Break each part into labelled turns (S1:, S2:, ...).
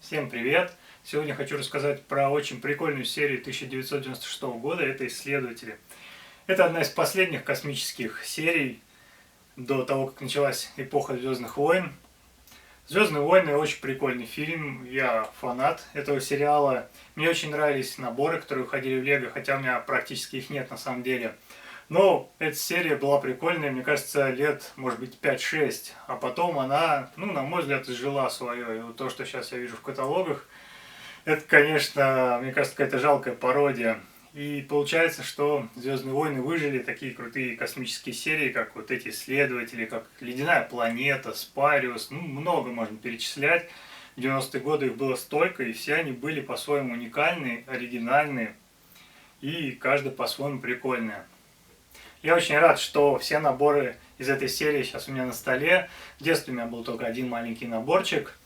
S1: Всем привет! Сегодня хочу рассказать про очень прикольную серию 1996 года, это «Исследователи». Это одна из последних космических серий до того, как началась эпоха «Звездных войн». «Звездные войны» очень прикольный фильм, я фанат этого сериала. Мне очень нравились наборы, которые уходили в Лего, хотя у меня практически их нет на самом деле. Но эта серия была прикольная, мне кажется, лет, может быть, 5-6. А потом она, на мой взгляд, изжила свое. И вот то, что сейчас я вижу в каталогах, это, конечно, мне кажется, какая-то жалкая пародия. И получается, что «Звездные войны» выжили такие крутые космические серии, как вот эти «Исследователи», как «Ледяная планета», «Спариус». Много можно перечислять. В 90-е годы их было столько, и все они были по-своему уникальные, оригинальные, и каждый по-своему прикольный. Я очень рад, что все наборы из этой серии сейчас у меня на столе. В детстве у меня был только один маленький наборчик.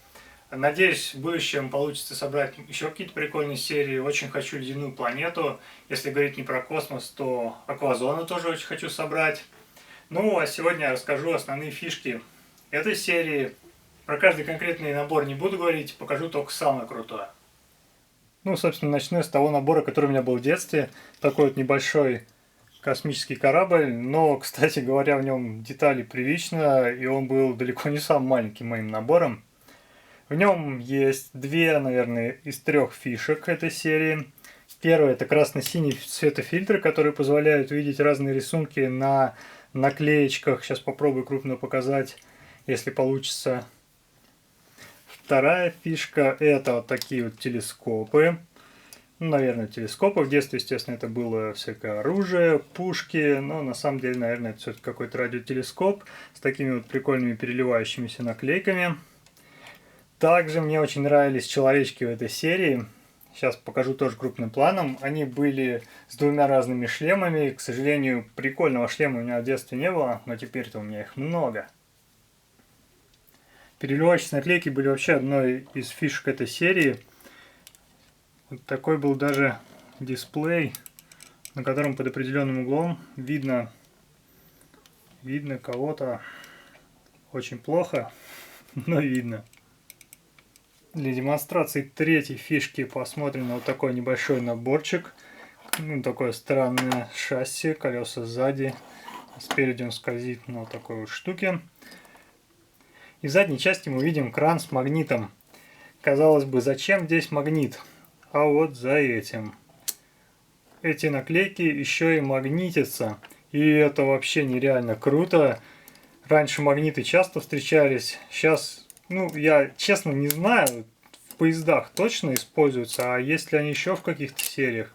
S1: Надеюсь, в будущем получится собрать еще какие-то прикольные серии. Очень хочу «Ледяную планету». Если говорить не про космос, то «Аквазону» тоже очень хочу собрать. Ну, а сегодня я расскажу основные фишки этой серии. Про каждый конкретный набор не буду говорить, покажу только самое крутое. Собственно, начну с того набора, который у меня был в детстве. Такой вот небольшой космический корабль, но, кстати говоря, в нем детали прилично, и он был далеко не самым маленьким моим набором. В нем есть две, наверное, из трех фишек этой серии. Первая – это красно-синий светофильтры, которые позволяют увидеть разные рисунки на наклеечках. Сейчас попробую крупно показать, если получится. Вторая фишка – это вот такие вот телескопы. Наверное, телескопы. В детстве, естественно, это было всякое оружие, пушки, но на самом деле, наверное, это все-таки какой-то радиотелескоп с такими вот прикольными переливающимися наклейками. Также мне очень нравились человечки в этой серии. Сейчас покажу тоже крупным планом. Они были с двумя разными шлемами. К сожалению, прикольного шлема у меня в детстве не было, но теперь-то у меня их много. Переливающиеся наклейки были вообще одной из фишек этой серии. Вот такой был даже дисплей, на котором под определенным углом видно кого-то очень плохо, но видно. Для демонстрации третьей фишки посмотрим на вот такой небольшой наборчик. Такое странное шасси, колеса сзади. Спереди он скользит на вот такой вот штуке. И в задней части мы видим кран с магнитом. Казалось бы, зачем здесь магнит? А вот за этим. Эти наклейки еще и магнитятся. И это вообще нереально круто. Раньше магниты часто встречались. Сейчас, я честно не знаю, в поездах точно используются, а есть ли они еще в каких-то сериях,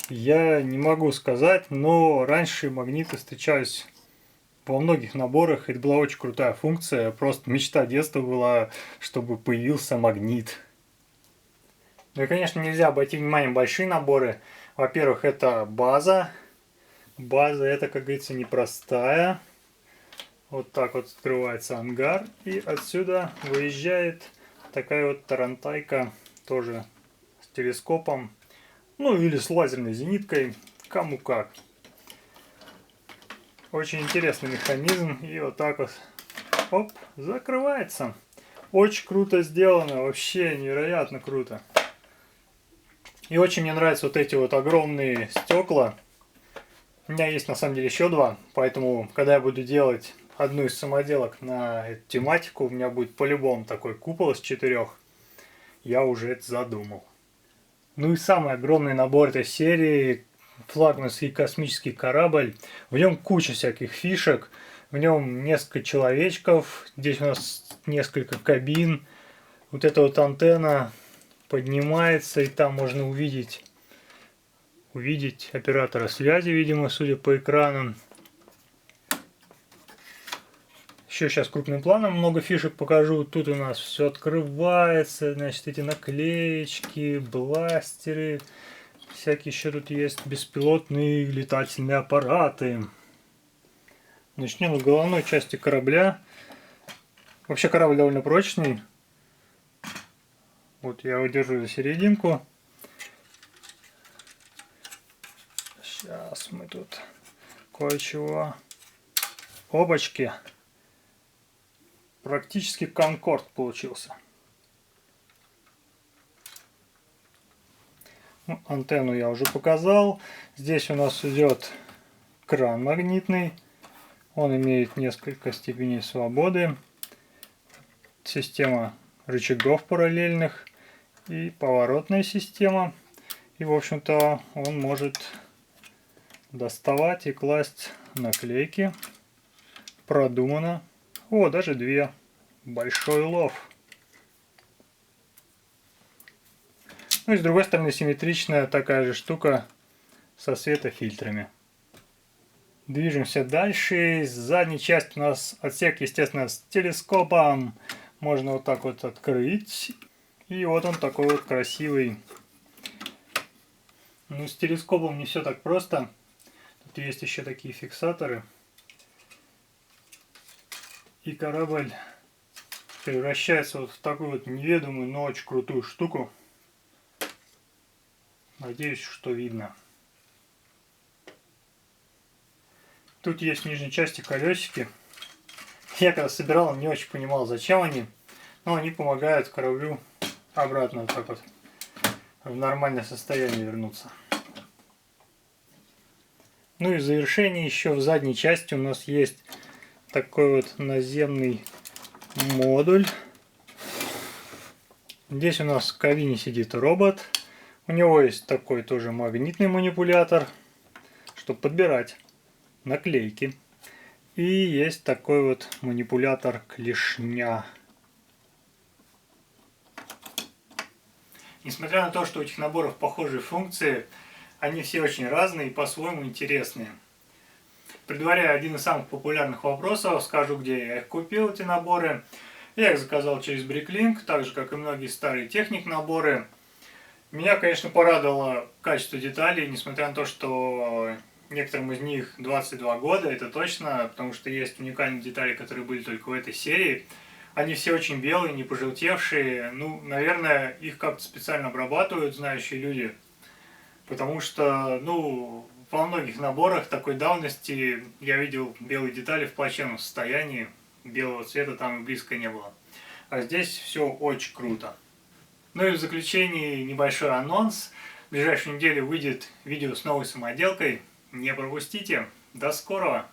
S1: я не могу сказать, но раньше магниты встречались во многих наборах. Это была очень крутая функция. Просто мечта детства была, чтобы появился магнит. Ну и, конечно, нельзя обойти вниманием большие наборы. Во-первых, это база. База это, как говорится, непростая. Вот так вот открывается ангар. И отсюда выезжает такая вот тарантайка. Тоже с телескопом. Или с лазерной зениткой. Кому как. Очень интересный механизм. И вот так вот. Оп, закрывается. Очень круто сделано. Вообще невероятно круто. И очень мне нравятся вот эти вот огромные стекла. У меня есть на самом деле еще два. Поэтому, когда я буду делать одну из самоделок на эту тематику, у меня будет по-любому такой купол из 4. Я уже это задумал. И самый огромный набор этой серии — флагманский космический корабль. В нем куча всяких фишек. В нем несколько человечков. Здесь у нас несколько кабин. Вот эта вот антенна поднимается, и там можно увидеть оператора связи, видимо, судя по экранам. Еще сейчас крупным планом много фишек покажу. Тут у нас все открывается, значит, эти наклеечки, бластеры, всякие еще тут есть беспилотные летательные аппараты. Начнем с головной части корабля. Вообще корабль довольно прочный. Вот я его держу за серединку. Сейчас мы тут кое-чего. Опачки. Практически Конкорд получился. Антенну я уже показал. Здесь у нас идет кран магнитный. Он имеет несколько степеней свободы. Система рычагов параллельных и поворотная система. И, в общем-то, он может доставать и класть наклейки. Продумано. О, даже две. Большой улов. Ну и с другой стороны симметричная такая же штука со светофильтрами. Движемся дальше. С задней части у нас отсек, естественно, с телескопом. Можно вот так вот открыть. И вот он такой вот красивый. Ну, с телескопом не все так просто. Тут есть еще такие фиксаторы. И корабль превращается вот в такую вот неведомую, но очень крутую штуку. Надеюсь, что видно. Тут есть в нижней части колесики. Я когда собирал, не очень понимал, зачем они. Но они помогают кораблю обратно вот так вот в нормальное состояние вернуться. Ну и в завершение еще в задней части у нас есть такой вот наземный модуль. Здесь у нас в кабине сидит робот. У него есть такой тоже магнитный манипулятор, чтобы подбирать наклейки. И есть такой вот манипулятор клешня. Несмотря на то, что у этих наборов похожие функции, они все очень разные и по-своему интересные. Предваряя один из самых популярных вопросов, скажу, где я их купил, эти наборы. Я их заказал через Bricklink, так же, как и многие старые техник наборы. Меня, конечно, порадовало качество деталей, несмотря на то, что некоторым из них 22 года, это точно, потому что есть уникальные детали, которые были только в этой серии. Они все очень белые, не пожелтевшие. Ну, наверное, их как-то специально обрабатывают знающие люди. Потому что, ну, во многих наборах такой давности я видел белые детали в плачевном состоянии. Белого цвета там и близко не было. А здесь все очень круто. Ну и в заключении небольшой анонс. В ближайшую неделю выйдет видео с новой самоделкой. Не пропустите. До скорого!